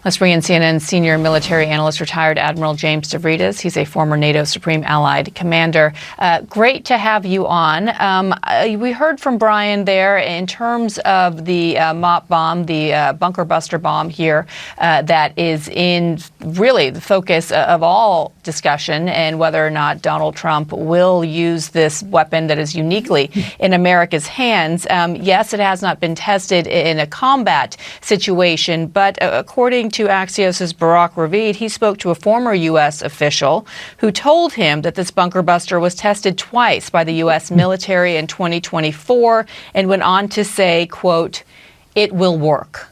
Let's bring in CNN senior military analyst, retired Admiral James Stavridis. He's a former NATO Supreme Allied Commander. Great to have you on. We heard from Brian there in terms of the MOP bomb, the bunker buster bomb here, that is in really the focus of all discussion, and whether or not Donald Trump will use this weapon that is uniquely in America's hands. Yes, it has not been tested in a combat situation, but according to Axios' Barak Ravid, he spoke to a former U.S. official who told him that this bunker buster was tested twice by the U.S. military in 2024 and went on to say, quote, "It will work."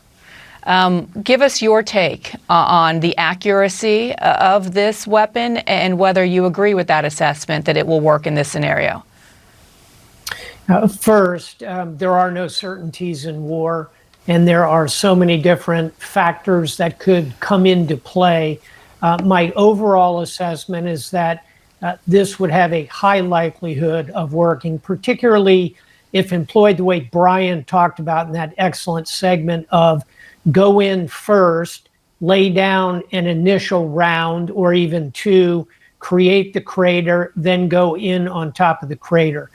Give us your take on the accuracy of this weapon and whether you agree with that assessment that it will work in this scenario. First, there are no certainties in war, and there are so many different factors that could come into play. My overall assessment is that this would have a high likelihood of working, particularly if employed the way Brian talked about in that excellent segment of go in first, lay down an initial round or even two, create the crater, then go in on top of the crater.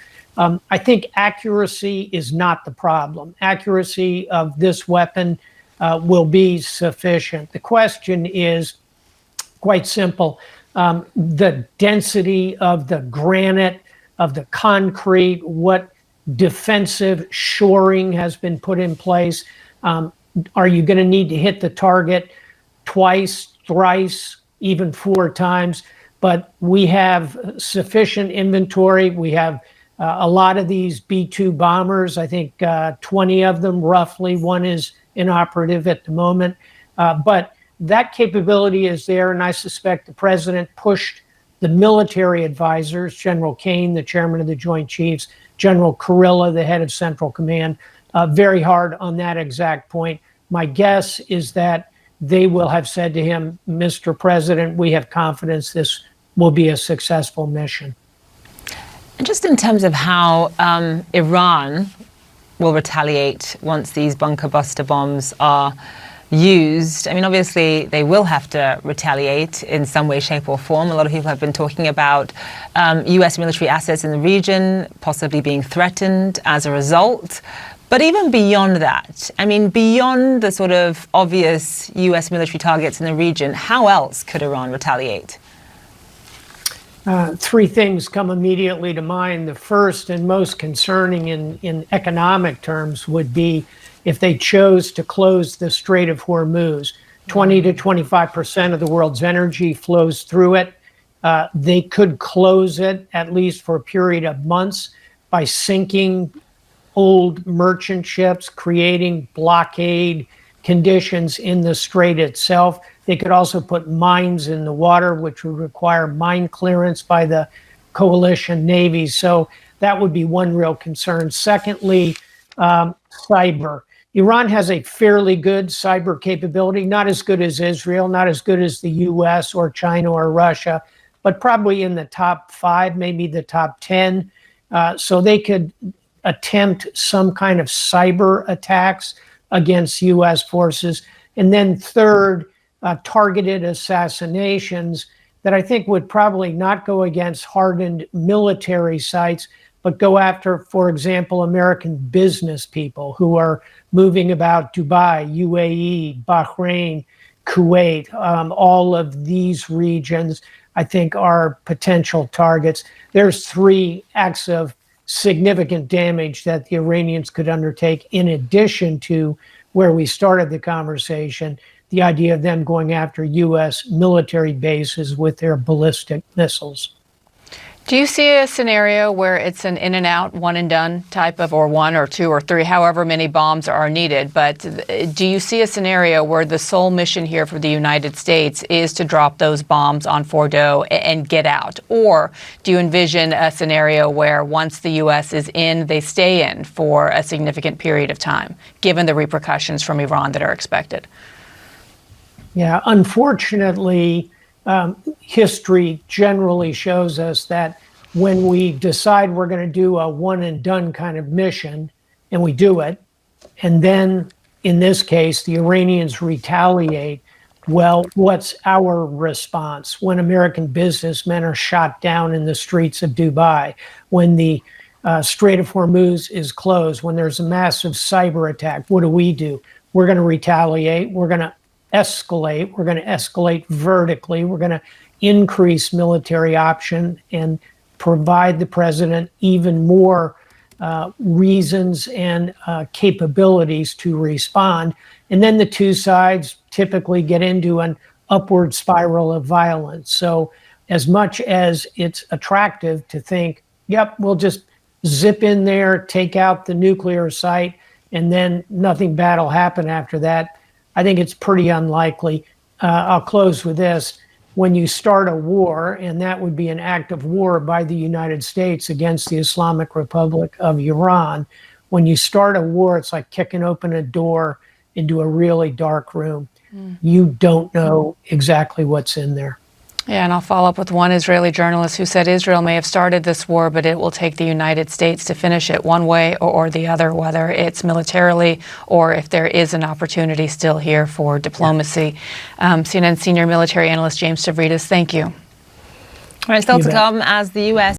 I think accuracy is not the problem. Accuracy of this weapon will be sufficient. The question is quite simple. The density of the granite, of the concrete, what defensive shoring has been put in place. Are you going to need to hit the target twice, thrice, even 4 times? But we have sufficient inventory. We have a lot of these B-2 bombers, I think 20 of them roughly. One is inoperative at the moment. But that capability is there, and I suspect the president pushed the military advisors, General Kane, the chairman of the Joint Chiefs, General Kurilla, the head of Central Command, very hard on that exact point. My guess is that they will have said to him, Mr. President, we have confidence this will be a successful mission. And just in terms of how Iran will retaliate once these bunker buster bombs are used, I mean, obviously they will have to retaliate in some way, shape or form. A lot of people have been talking about U.S. military assets in the region possibly being threatened as a result. But even beyond that, I mean, beyond the sort of obvious U.S. military targets in the region, how else could Iran retaliate? 3 things come immediately to mind. The first and most concerning in economic terms would be if they chose to close the Strait of Hormuz. 20 to 25% of the world's energy flows through it. They could close it, at least for a period of months, by sinking old merchant ships, creating blockade conditions in the strait itself. They could also put mines in the water, which would require mine clearance by the coalition navies. So that would be one real concern. Secondly, cyber. Iran has a fairly good cyber capability, not as good as Israel, not as good as the US or China or Russia, but probably in the top 5, maybe the top 10. So they could attempt some kind of cyber attacks against US forces. And then third, targeted assassinations that I think would probably not go against hardened military sites, but go after, for example, American business people who are moving about Dubai, UAE, Bahrain, Kuwait. All of these regions, I think, are potential targets. There's 3 acts of significant damage that the Iranians could undertake, in addition to where we started the conversation, the idea of them going after U.S. military bases with their ballistic missiles. Do you see a scenario where it's an in and out, one and done type of, or 1 or 2 or 3, however many bombs are needed? But do you see a scenario where the sole mission here for the United States is to drop those bombs on Fordo and get out? Or do you envision a scenario where once the U.S. is in, they stay in for a significant period of time, given the repercussions from Iran that are expected? Yeah, unfortunately, history generally shows us that when we decide we're going to do a one and done kind of mission, and we do it, and then in this case, the Iranians retaliate, well, what's our response when American businessmen are shot down in the streets of Dubai, when the Strait of Hormuz is closed, when there's a massive cyber attack? What do? We're going to retaliate. We're going to escalate. We're going to escalate vertically. We're going to increase military option and provide the president even more reasons and capabilities to respond. And then the two sides typically get into an upward spiral of violence. So as much as it's attractive to think, yep, we'll just zip in there, take out the nuclear site, and then nothing bad will happen after that, I think it's pretty unlikely. I'll close with this. When you start a war, and that would be an act of war by the United States against the Islamic Republic of Iran, when you start a war, it's like kicking open a door into a really dark room. You don't know exactly what's in there. Yeah, and I'll follow up with one Israeli journalist who said Israel may have started this war, but it will take the United States to finish it one way or the other, whether it's militarily or if there is an opportunity still here for diplomacy. CNN senior military analyst James Stavridis, thank you. All right, still to come as the U.S.